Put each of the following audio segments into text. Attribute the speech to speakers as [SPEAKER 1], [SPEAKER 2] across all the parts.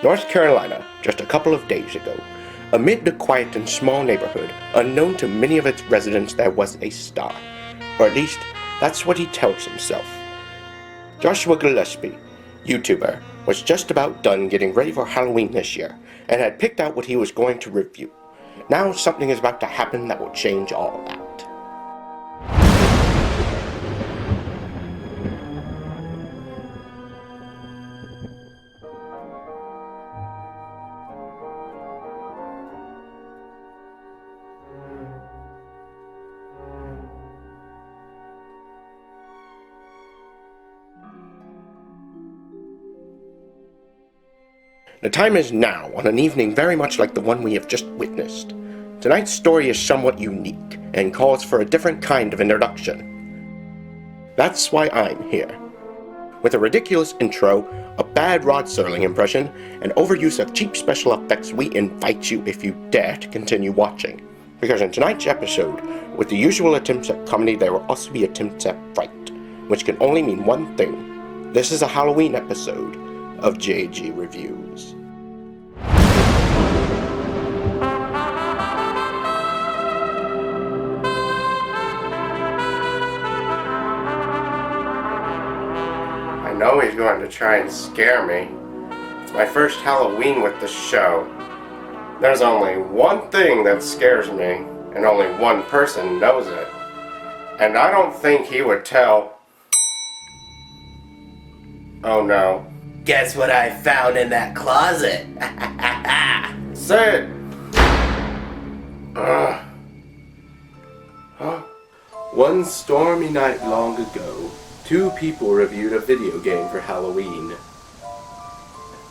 [SPEAKER 1] North Carolina, just a couple of days ago. Amid the quiet and small neighborhood, unknown to many of its residents, there was a star. Or at least, that's what he tells himself. Joshua Gillespie, YouTuber, was just about done getting ready for Halloween this year, and had picked out what he was going to review. Now something is about to happen that will change all that. The time is now, on an evening very much like the one we have just witnessed. Tonight's story is somewhat unique, and calls for a different kind of introduction. That's why I'm here. With a ridiculous intro, a bad Rod Serling impression, and overuse of cheap special effects, we invite you, if you dare, to continue watching. Because in tonight's episode, with the usual attempts at comedy, there will also be attempts at fright, which can only mean one thing. This is a Halloween episode of JG Reviews. I know he's going to try and scare me. It's my first Halloween with the show. There's only one thing that scares me, and only one person knows it. And I don't think he would tell. Oh no.
[SPEAKER 2] Guess what I found in that closet?
[SPEAKER 1] Sid! One stormy night long ago, two people reviewed a video game for Halloween.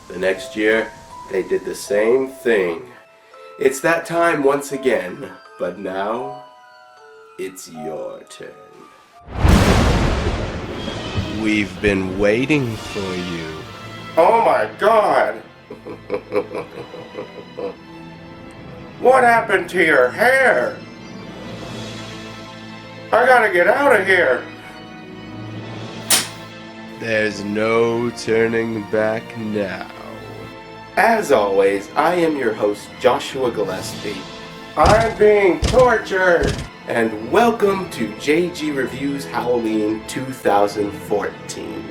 [SPEAKER 1] The next year, they did the same thing. It's that time once again, but now, it's your turn. We've been waiting for you. Oh my god! What happened to your hair? I gotta get out of here! There's no turning back now. As always, I am your host, Joshua Gillespie. I'm being tortured! And welcome to JG Reviews Halloween 2014.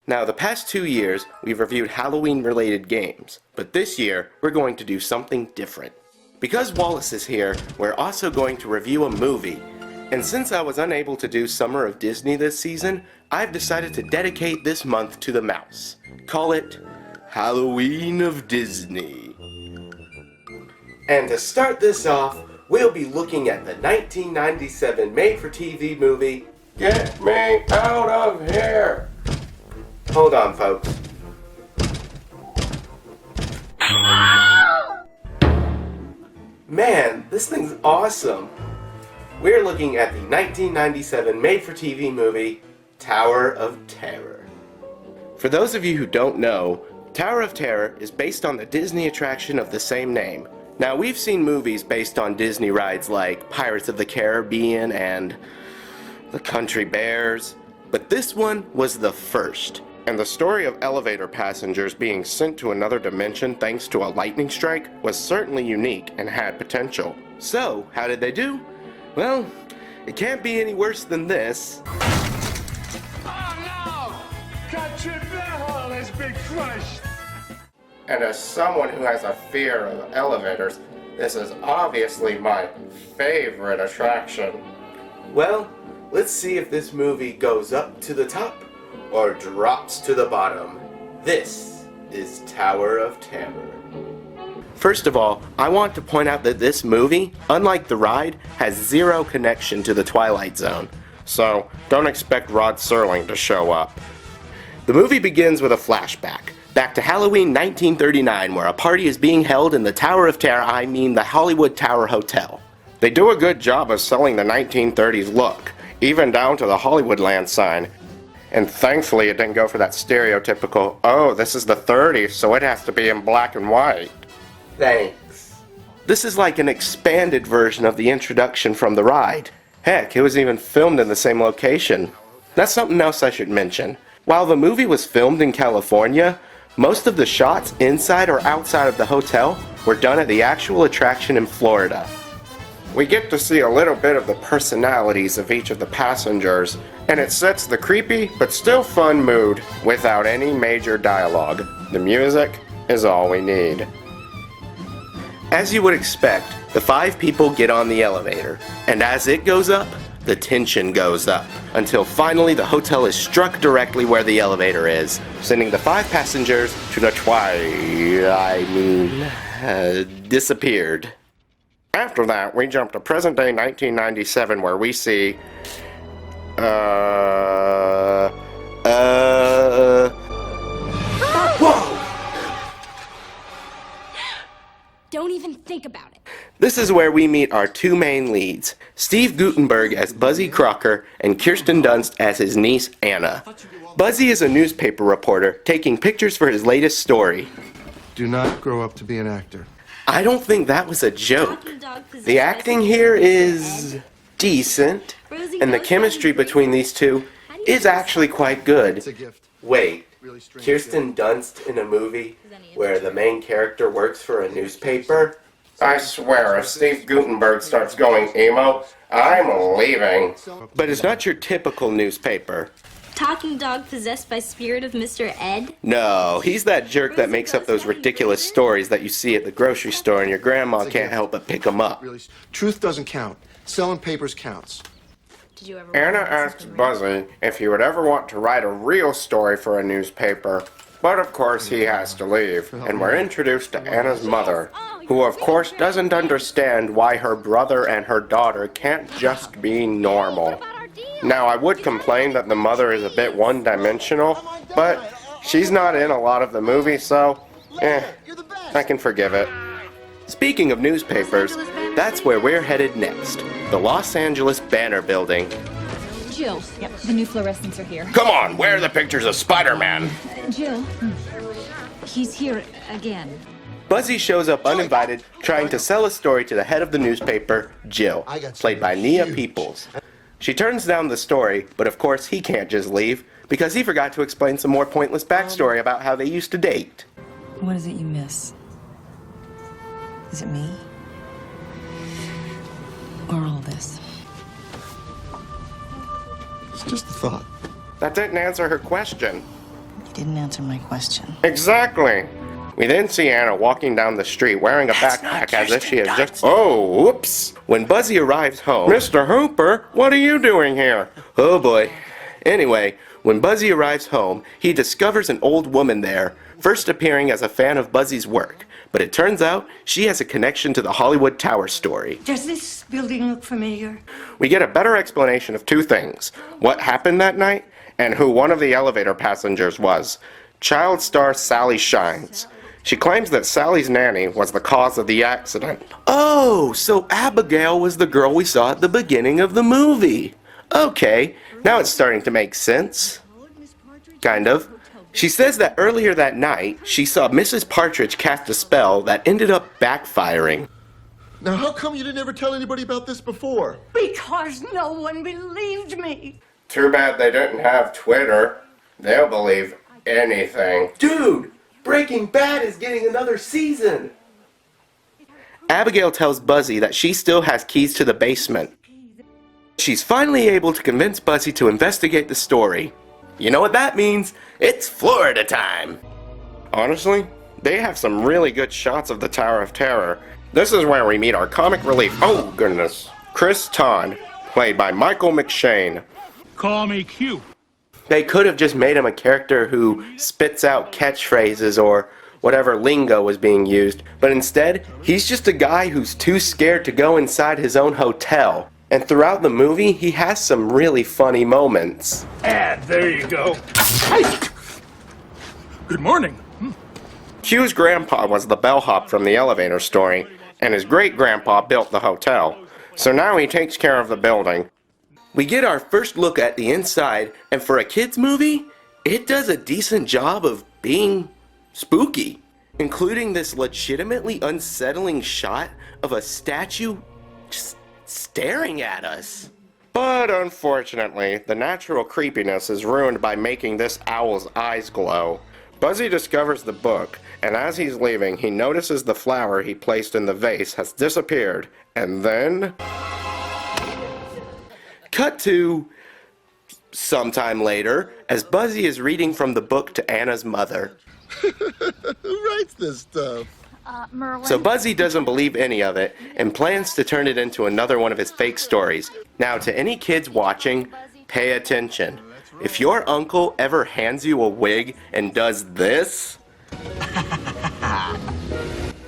[SPEAKER 1] Now, the past 2 years, we've reviewed Halloween-related games, but this year, we're going to do something different. Because Wallace is here, we're also going to review a movie. And since I was unable to do Summer of Disney this season, I've decided to dedicate this month to the mouse. Call it Halloween of Disney. And to start this off, we'll be looking at the 1997 made-for-TV movie, Get Me Out of Here! Hold on, folks. Man, this thing's awesome. We're looking at the 1997 made-for-TV movie, Tower of Terror. For those of you who don't know, Tower of Terror is based on the Disney attraction of the same name. Now, we've seen movies based on Disney rides like Pirates of the Caribbean and The Country Bears, but this one was the first. And the story of elevator passengers being sent to another dimension thanks to a lightning strike was certainly unique and had potential. So, how did they do? Well, it can't be any worse than this.
[SPEAKER 3] Oh no! Country Bear has been crushed!
[SPEAKER 1] And as someone who has a fear of elevators, this is obviously my favorite attraction. Well, let's see if this movie goes up to the top or drops to the bottom. This is Tower of Terror. First of all, I want to point out that this movie, unlike the ride, has zero connection to the Twilight Zone. So, don't expect Rod Serling to show up. The movie begins with a flashback, back to Halloween 1939, where a party is being held in the Tower of Terror, the Hollywood Tower Hotel. They do a good job of selling the 1930s look, even down to the Hollywoodland sign. And thankfully it didn't go for that stereotypical, oh, this is the 30s, so it has to be in black and white.
[SPEAKER 2] Thanks.
[SPEAKER 1] This is like an expanded version of the introduction from the ride. Heck, it was even filmed in the same location. That's something else I should mention. While the movie was filmed in California, most of the shots inside or outside of the hotel were done at the actual attraction in Florida. We get to see a little bit of the personalities of each of the passengers, and it sets the creepy but still fun mood without any major dialogue. The music is all we need. As you would expect, the 5 people get on the elevator, and as it goes up, the tension goes up, until finally the hotel is struck directly where the elevator is, sending the 5 passengers to the disappeared. After that, we jump to present-day 1997, where we see, whoa!
[SPEAKER 4] Don't even think about it.
[SPEAKER 1] This is where we meet our 2 main leads, Steve Guttenberg as Buzzy Crocker and Kirsten Dunst as his niece Anna. Buzzy is a newspaper reporter taking pictures for his latest story.
[SPEAKER 5] Do not grow up to be an actor.
[SPEAKER 1] I don't think that was a joke. The acting here is decent, and the chemistry between these two is actually quite good.
[SPEAKER 5] It's a gift.
[SPEAKER 1] Wait,
[SPEAKER 5] Really strange
[SPEAKER 1] Kirsten Dunst in a movie where the main character works for a newspaper? I swear, if Steve Guttenberg starts going emo, I'm leaving. But it's not your typical newspaper.
[SPEAKER 4] Talking dog possessed by spirit of Mr. Ed?
[SPEAKER 1] No, he's that jerk that makes up those ridiculous stories that you see at the grocery store and your grandma can't help but pick them up.
[SPEAKER 5] Really, truth doesn't count. Selling papers counts.
[SPEAKER 4] Did you ever
[SPEAKER 1] Anna asks Buzzy if he would ever want to write a real story for a newspaper, but of course he has to leave, and we're introduced to Anna's mother, who of course doesn't understand why her brother and her daughter can't just be normal. Now, I would complain that the mother is a bit one-dimensional, but she's not in a lot of the movie, so, I can forgive it. Speaking of newspapers, that's where we're headed next, the Los Angeles Banner Building.
[SPEAKER 6] Jill, the new fluorescents are here.
[SPEAKER 1] Come on, where are the pictures of Spider-Man?
[SPEAKER 6] Jill, he's here again.
[SPEAKER 1] Buzzy shows up uninvited, trying to sell a story to the head of the newspaper, Jill, played by Nia Peoples. She turns down the story, but of course he can't just leave, because he forgot to explain some more pointless backstory about how they used to date.
[SPEAKER 7] What is it you miss? Is it me? Or all this?
[SPEAKER 5] It's just a thought.
[SPEAKER 1] That didn't answer her question.
[SPEAKER 7] You didn't answer my question.
[SPEAKER 1] Exactly. We then see Anna walking down the street wearing a backpack as if she has just... Oh, whoops. When Buzzy arrives home... Mr. Hooper, what are you doing here? Oh boy. Anyway, when Buzzy arrives home, he discovers an old woman there, first appearing as a fan of Buzzy's work. But it turns out she has a connection to the Hollywood Tower story.
[SPEAKER 8] Does this building look familiar?
[SPEAKER 1] We get a better explanation of 2 things. What happened that night, and who one of the elevator passengers was. Child star Sally Shines. She claims that Sally's nanny was the cause of the accident. Oh, so Abigail was the girl we saw at the beginning of the movie. Okay, now it's starting to make sense. Kind of. She says that earlier that night, she saw Mrs. Partridge cast a spell that ended up backfiring.
[SPEAKER 5] Now, how come you didn't ever tell anybody about this before?
[SPEAKER 8] Because no one believed me.
[SPEAKER 1] Too bad they didn't have Twitter. They'll believe anything. Dude, Breaking Bad is getting another season. Abigail tells Buzzy that she still has keys to the basement. She's finally able to convince Buzzy to investigate the story. You know what that means? It's Florida time. Honestly, they have some really good shots of the Tower of Terror. This is where we meet our comic relief. Oh goodness. Chris Todd, played by Michael McShane.
[SPEAKER 3] Call me Q.
[SPEAKER 1] They could have just made him a character who spits out catchphrases or whatever lingo was being used, but instead, he's just a guy who's too scared to go inside his own hotel. And throughout the movie, he has some really funny moments.
[SPEAKER 3] And there you go.
[SPEAKER 5] Good morning.
[SPEAKER 1] Q's grandpa was the bellhop from the elevator story, and his great-grandpa built the hotel. So now he takes care of the building. We get our first look at the inside, and for a kids movie, it does a decent job of being spooky, including this legitimately unsettling shot of a statue just staring at us. But unfortunately, the natural creepiness is ruined by making this owl's eyes glow. Buzzy discovers the book, and as he's leaving, he notices the flower he placed in the vase has disappeared, and then... Cut to... sometime later, as Buzzy is reading from the book to Anna's mother.
[SPEAKER 5] Who writes this stuff?
[SPEAKER 6] Merlin.
[SPEAKER 1] So Buzzy doesn't believe any of it, and plans to turn it into another one of his fake stories. Now, to any kids watching, pay attention. If your uncle ever hands you a wig and does this,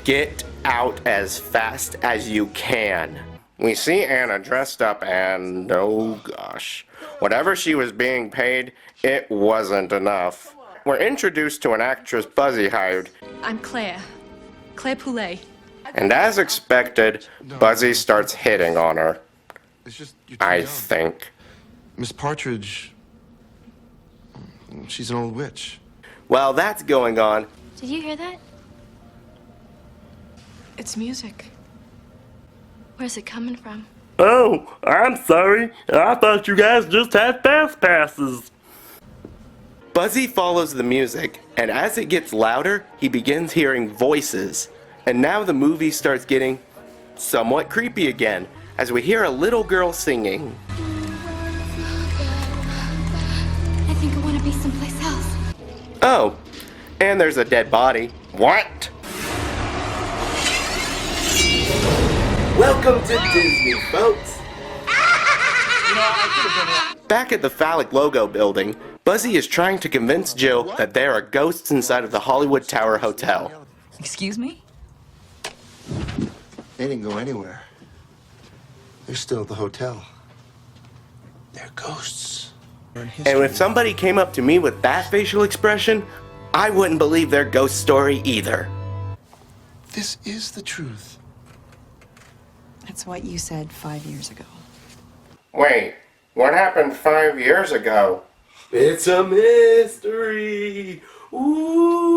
[SPEAKER 1] get out as fast as you can. We see Anna dressed up and, oh gosh, whatever she was being paid, it wasn't enough. We're introduced to an actress Buzzy hired.
[SPEAKER 6] I'm Claire. Claire Poulet.
[SPEAKER 1] And as expected, Buzzy starts hitting on her.
[SPEAKER 5] It's just you're too
[SPEAKER 1] I
[SPEAKER 5] young.
[SPEAKER 1] think.
[SPEAKER 5] Miss Partridge. She's an old witch.
[SPEAKER 1] While that's going on,
[SPEAKER 4] Did you hear that?
[SPEAKER 7] It's music.
[SPEAKER 4] Where's it coming from?
[SPEAKER 1] oh, I'm sorry. I thought you guys just had fast passes. Buzzy follows the music, and as it gets louder, he begins hearing voices. And now the movie starts getting somewhat creepy again, as we hear a little girl singing.
[SPEAKER 4] I think I want to be someplace else.
[SPEAKER 1] Oh, and there's a dead body. What? Welcome to Disney, folks. Back at the phallic logo building, Buzzy is trying to convince Jill that there are ghosts inside of the Hollywood Tower Hotel.
[SPEAKER 7] Excuse me?
[SPEAKER 5] They didn't go anywhere. They're still at the hotel. They're ghosts.
[SPEAKER 1] And if somebody came up to me with that facial expression, I wouldn't believe their ghost story either.
[SPEAKER 5] This is the truth.
[SPEAKER 7] That's what you said 5 years ago.
[SPEAKER 1] Wait, what happened 5 years ago? It's a mystery. Ooh.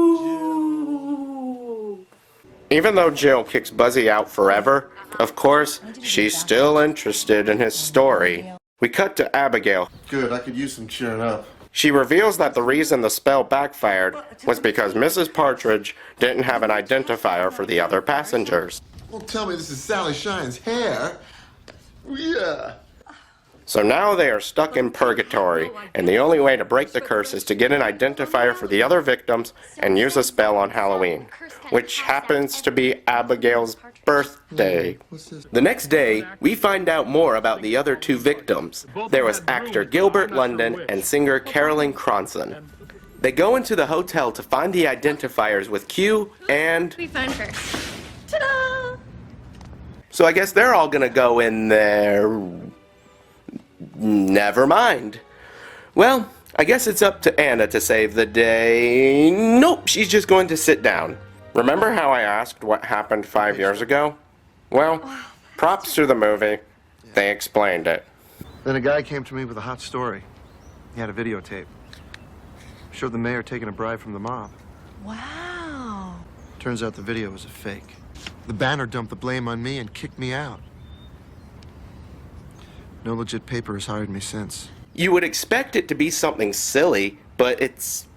[SPEAKER 1] Even though Jill kicks Buzzy out forever, of course, she's still interested in his story. We cut to Abigail.
[SPEAKER 5] Good, I could use some cheering up.
[SPEAKER 1] She reveals that the reason the spell backfired was because Mrs. Partridge didn't have an identifier for the other passengers.
[SPEAKER 5] Don't tell me this is Sally Shine's hair. Yeah.
[SPEAKER 1] So now they are stuck in purgatory, and the only way to break the curse is to get an identifier for the other victims and use a spell on Halloween, which happens to be Abigail's birthday. The next day, we find out more about the other two victims. There was actor Gilbert London and singer Carolyn Cronson. They go into the hotel to find the identifiers with Q and...
[SPEAKER 4] We found her. Ta-da!
[SPEAKER 1] So I guess they're all gonna go in there... Never mind. Well, I guess it's up to Anna to save the day. Nope, she's just going to sit down. Remember how I asked what happened 5 years ago? Well, props to the movie. They explained it.
[SPEAKER 5] Then a guy came to me with a hot story. He had a videotape. Showed the mayor taking a bribe from the mob.
[SPEAKER 7] Wow.
[SPEAKER 5] Turns out the video was a fake. The banner dumped the blame on me and kicked me out. No legit paper has hired me since.
[SPEAKER 1] You would expect it to be something silly, but it's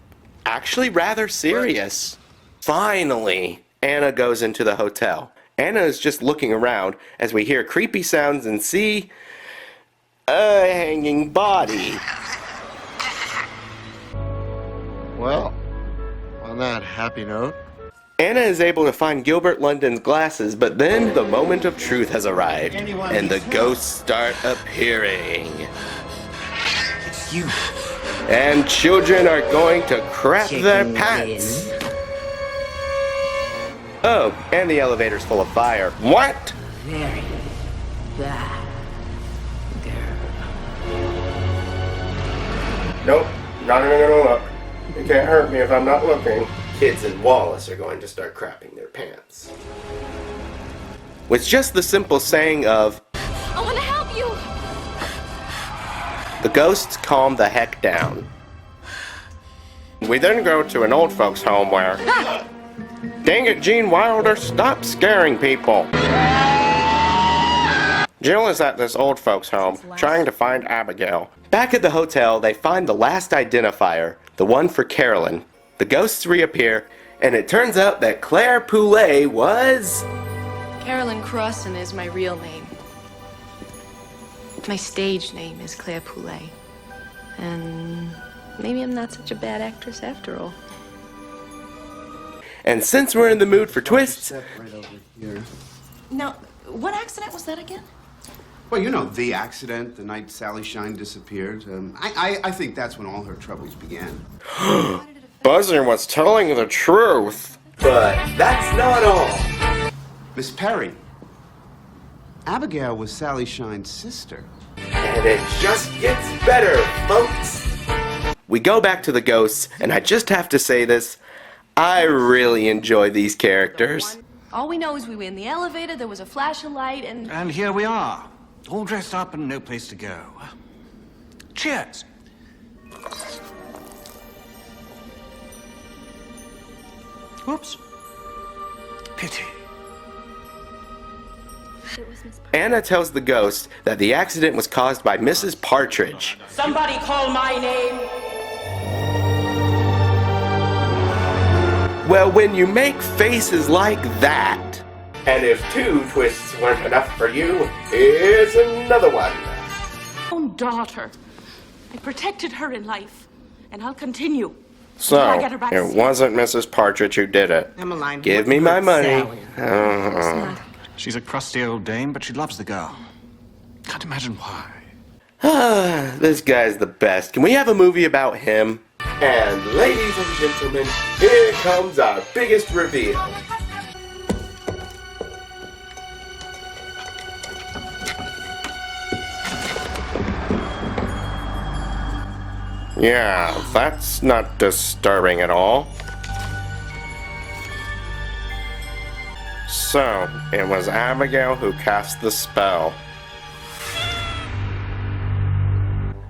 [SPEAKER 1] actually rather serious. Finally, Anna goes into the hotel. Anna is just looking around as we hear creepy sounds and see a hanging body.
[SPEAKER 5] Well, on that happy note.
[SPEAKER 1] Anna is able to find Gilbert London's glasses, but then the moment of truth has arrived, and the ghosts start appearing.
[SPEAKER 2] It's you.
[SPEAKER 1] And children are going to crap their
[SPEAKER 2] Chicken
[SPEAKER 1] pants. Oh, and the elevator's full of fire. What?
[SPEAKER 2] Very bad girl.
[SPEAKER 1] Nope, not even gonna look. can't hurt me if I'm not looking. Kids in Wallace are going to start crapping their pants. With just the simple saying of,
[SPEAKER 4] I want to help you!
[SPEAKER 1] the ghosts calm the heck down. We then go to an old folks' home where... Dang it, Gene Wilder, stop scaring people! Jill is at this old folks' home, trying to find Abigail. Back at the hotel, they find the last identifier, the one for Carolyn. The ghosts reappear, and it turns out that Claire Poulet was...
[SPEAKER 6] Carolyn Crossan is my real name. My stage name is Claire Poulet. And maybe I'm not such a bad actress after all.
[SPEAKER 1] And since we're in the mood for twists...
[SPEAKER 9] Now, what accident was that again?
[SPEAKER 10] Well, you know, the accident, the night Sally Shine disappeared. I think that's when all her troubles began.
[SPEAKER 1] Buzzer was telling the truth. But that's not all.
[SPEAKER 10] Miss Perry, Abigail was Sally Shine's sister.
[SPEAKER 1] And it just gets better, folks. We go back to the ghosts, and I just have to say this. I really enjoy these characters.
[SPEAKER 6] All we know is we were in the elevator, there was a flash of light, and...
[SPEAKER 11] And here we are, all dressed up and no place to go. Cheers. Whoops. Pity.
[SPEAKER 1] Anna tells the ghost that the accident was caused by Mrs. Partridge.
[SPEAKER 9] Somebody call my name.
[SPEAKER 1] Well, when you make faces like that... And if 2 twists weren't enough for you, here's another one.
[SPEAKER 8] Own daughter. I protected her in life, and I'll continue.
[SPEAKER 1] So,
[SPEAKER 8] I get her back
[SPEAKER 1] it
[SPEAKER 8] safe.
[SPEAKER 1] wasn't Mrs. Partridge who did it.
[SPEAKER 9] Emmeline,
[SPEAKER 1] Give
[SPEAKER 9] what
[SPEAKER 1] me my
[SPEAKER 9] good
[SPEAKER 1] money.
[SPEAKER 9] Sally?
[SPEAKER 11] She's a crusty old dame, but she loves the girl. Can't imagine why.
[SPEAKER 1] This guy's the best. Can we have a movie about him? And ladies and gentlemen, here comes our biggest reveal. Yeah, that's not disturbing at all. So, it was Abigail who cast the spell.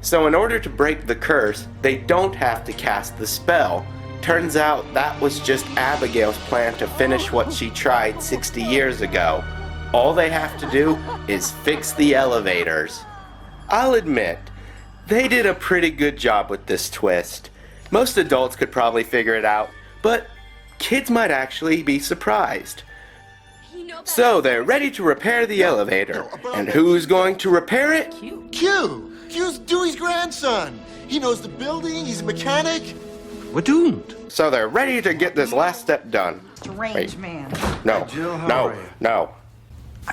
[SPEAKER 1] So in order to break the curse, they don't have to cast the spell. Turns out that was just Abigail's plan to finish what she tried 60 years ago. All they have to do is fix the elevators. I'll admit, they did a pretty good job with this twist. Most adults could probably figure it out, but kids might actually be surprised. So they're ready to repair the elevator. And who's going to repair it?
[SPEAKER 12] Q. Q's Dewey's grandson. He knows the building. He's a mechanic.
[SPEAKER 11] We're doomed.
[SPEAKER 1] So they're ready to get this last step done.
[SPEAKER 9] Strange man.
[SPEAKER 1] No, no.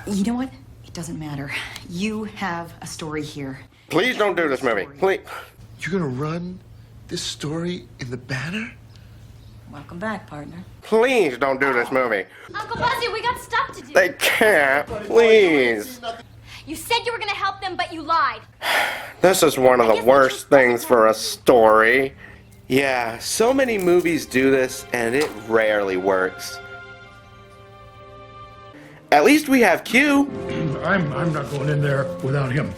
[SPEAKER 7] You know what? It doesn't matter. You have a story here.
[SPEAKER 1] Please don't do this movie. Please.
[SPEAKER 12] You're gonna run this story in the Banner?
[SPEAKER 7] Welcome back, partner.
[SPEAKER 1] Please don't do this movie.
[SPEAKER 4] Uncle Buzzy, we got stuff to do.
[SPEAKER 1] They can't. Please.
[SPEAKER 4] You said you were gonna help them, but you lied.
[SPEAKER 1] This is one of the worst things for a story. Yeah, so many movies do this, and it rarely works. At least we have Q.
[SPEAKER 3] I'm not going in there without him.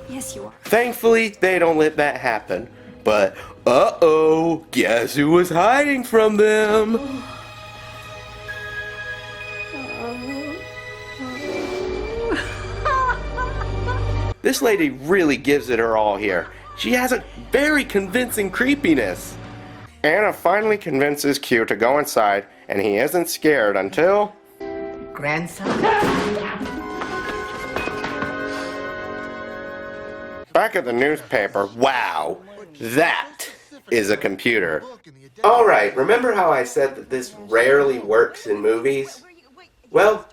[SPEAKER 7] Yes, you are.
[SPEAKER 1] Thankfully, they don't let that happen. But, uh-oh, guess who was hiding from them? This lady really gives it her all here. She has a very convincing creepiness. Anna finally convinces Q to go inside, and he isn't scared until...
[SPEAKER 9] Grandson?
[SPEAKER 1] Back at the newspaper, wow, that is a computer. Alright, remember how I said that this rarely works in movies? Well,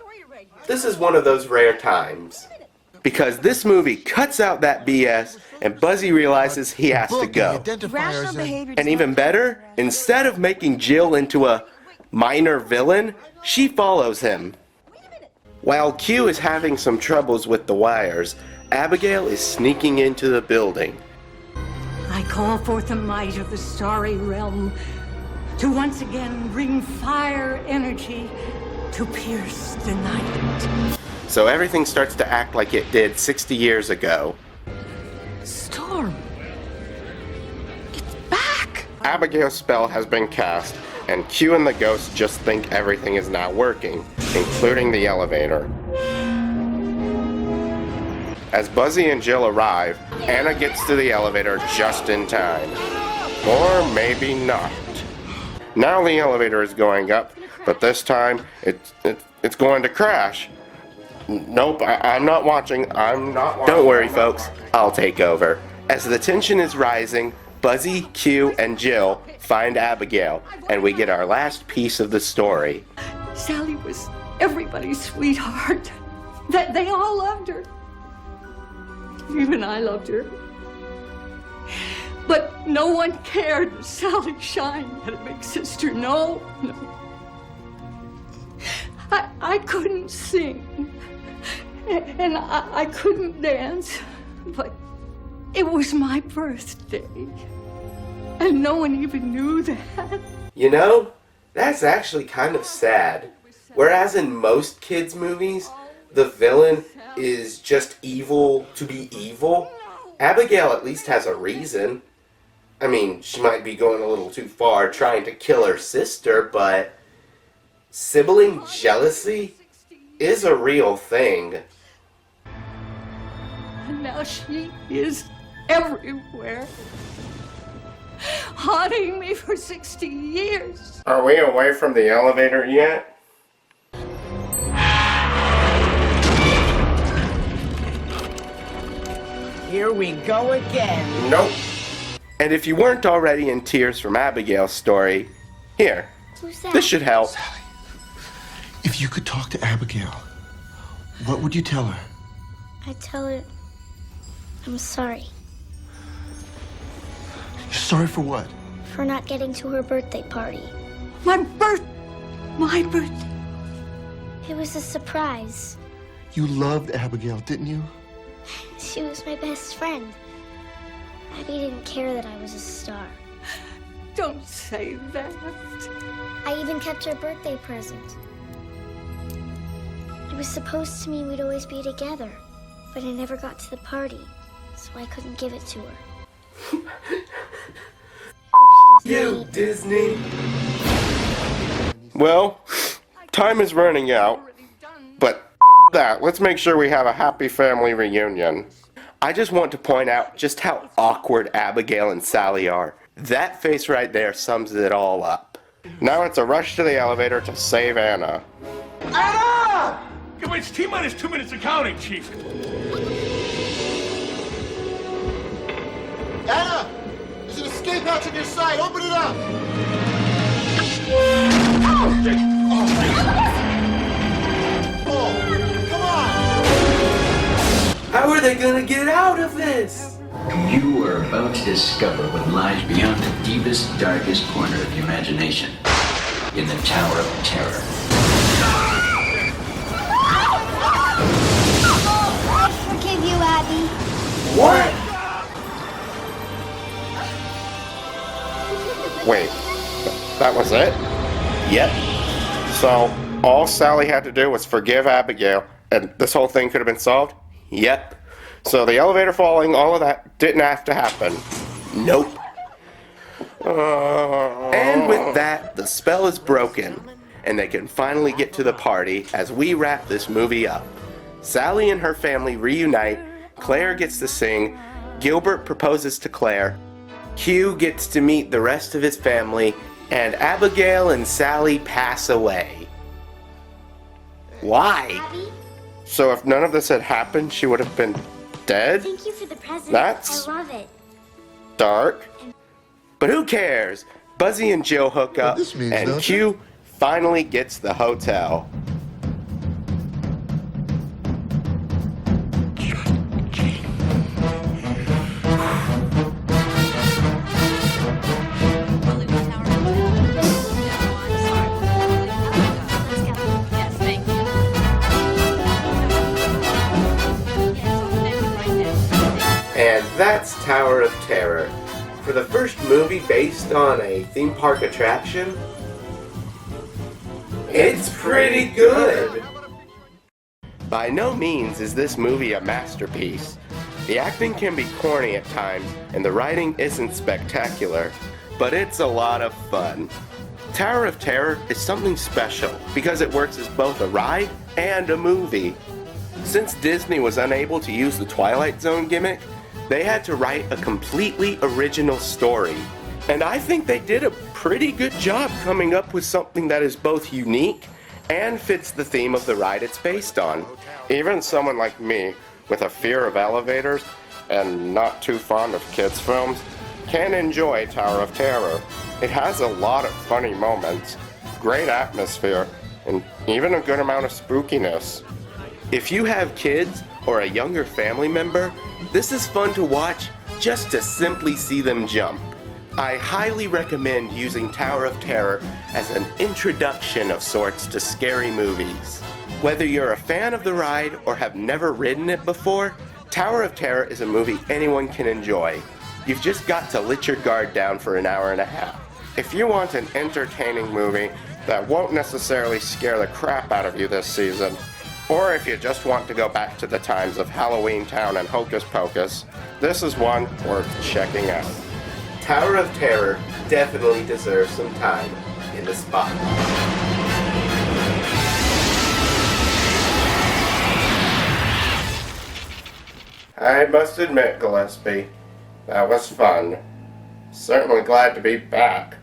[SPEAKER 1] this is one of those rare times. Because this movie cuts out that BS and Buzzy realizes he has to go. And even better, instead of making Jill into a minor villain, she follows him. While Q is having some troubles with the wires, Abigail is sneaking into the building.
[SPEAKER 2] I call forth the might of the starry realm to once again bring fire energy to pierce the night.
[SPEAKER 1] So everything starts to act like it did 60 years ago.
[SPEAKER 2] Storm. It's back!
[SPEAKER 1] Abigail's spell has been cast, and Q and the ghost just think everything is now working, including the elevator. As Buzzy and Jill arrive, Anna gets to the elevator just in time. Or maybe not. Now the elevator is going up, but this time it's going to crash. Nope, I'm not watching. Don't worry, folks. I'll take over. As the tension is rising, Buzzy, Q, and Jill find Abigail, and we get our last piece of the story.
[SPEAKER 2] Sally was everybody's sweetheart. They all loved her. Even I loved her. But no one cared. Sally Shine had a big sister. No. I couldn't sing. And I couldn't dance. But it was my birthday. And no one even knew that.
[SPEAKER 1] You know, that's actually kind of sad. Whereas in most kids' movies, the villain is just evil to be evil, Abigail at least has a reason. I mean, she might be going a little too far trying to kill her sister, but sibling jealousy is a real thing.
[SPEAKER 2] And now she is everywhere, haunting me for 60 years.
[SPEAKER 1] Are we away from the elevator yet?
[SPEAKER 2] Here we go again.
[SPEAKER 1] Nope. And if you weren't already in tears from Abigail's story, here, this should help.
[SPEAKER 12] Sally, if you could talk to Abigail, what would you tell her?
[SPEAKER 4] I'd tell her I'm sorry
[SPEAKER 12] You're sorry for what?
[SPEAKER 4] for not getting to her birthday party.
[SPEAKER 2] My birthday.
[SPEAKER 4] It was a surprise.
[SPEAKER 12] You loved Abigail, didn't you?
[SPEAKER 4] She was my best friend. Abby didn't care that I was a star.
[SPEAKER 2] Don't say that.
[SPEAKER 4] I even kept her birthday present. It was supposed to mean we'd always be together, but I never got to the party, so I couldn't give it to her.
[SPEAKER 1] You, Disney! Well, time is running out, but that, let's make sure we have a happy family reunion. I just want to point out just how awkward Abigail and Sally are. That face right there sums it all up. Now it's a rush to the elevator to save Anna.
[SPEAKER 3] Anna! It's T-minus 2 minutes of counting, Chief.
[SPEAKER 12] Anna! There's an escape hatch on your side. Open it up! Oh, come on!
[SPEAKER 1] How are they gonna get out of this?
[SPEAKER 13] You are about to discover what lies beyond the deepest, darkest corner of your imagination. In the Tower of Terror.
[SPEAKER 4] Forgive you, Abby.
[SPEAKER 1] What? Wait, that was it? Yep. So, all Sally had to do was forgive Abigail, and this whole thing could have been solved? Yep. So the elevator falling, all of that didn't have to happen. Nope. And with that, the spell is broken, and they can finally get to the party as we wrap this movie up. Sally and her family reunite, Claire gets to sing, Gilbert proposes to Claire, Q gets to meet the rest of his family, and Abigail and Sally pass away. Why?
[SPEAKER 4] Abby,
[SPEAKER 1] So if none of this had happened, she would have been dead?
[SPEAKER 4] thank you for the present.
[SPEAKER 1] That's-
[SPEAKER 4] I love it.
[SPEAKER 1] Dark. But who cares? Buzzy and Jill hook up,
[SPEAKER 12] this means
[SPEAKER 1] and
[SPEAKER 12] nothing.
[SPEAKER 1] Q finally gets the hotel. And that's Tower of Terror. For the first movie based on a theme park attraction, it's pretty good. By no means is this movie a masterpiece. The acting can be corny at times, and the writing isn't spectacular, but it's a lot of fun. Tower of Terror is something special because it works as both a ride and a movie. Since Disney was unable to use the Twilight Zone gimmick, they had to write a completely original story. And I think they did a pretty good job coming up with something that is both unique and fits the theme of the ride it's based on. Even someone like me, with a fear of elevators and not too fond of kids' films, can enjoy Tower of Terror. It has a lot of funny moments, great atmosphere, and even a good amount of spookiness. If you have kids or a younger family member, this is fun to watch just to simply see them jump. I highly recommend using Tower of Terror as an introduction of sorts to scary movies. Whether you're a fan of the ride or have never ridden it before, Tower of Terror is a movie anyone can enjoy. You've just got to let your guard down for an hour and a half. If you want an entertaining movie that won't necessarily scare the crap out of you this season, or if you just want to go back to the times of Halloween Town and Hocus Pocus, this is one worth checking out. Tower of Terror definitely deserves some time in the spotlight. I must admit, Gillespie, that was fun. Certainly glad to be back.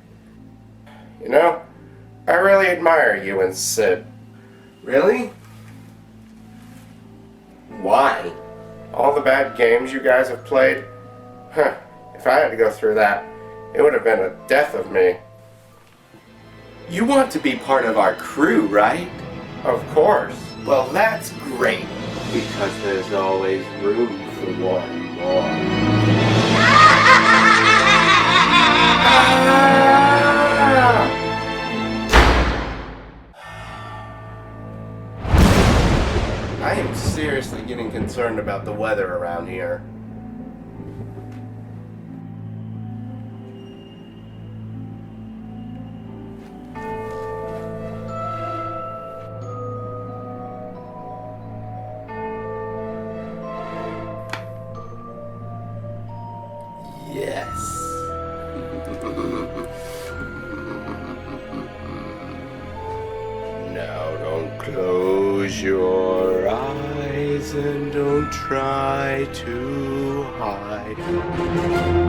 [SPEAKER 1] You know, I really admire you and Sid. Really? Why? All the bad games you guys have played? Huh, if I had to go through that, it would have been a death of me. You want to be part of our crew, right? Of course. Well, that's great, because there's always room for one more. I am seriously getting concerned about the weather around here. Yes. Now don't close your eyes and don't try to hide.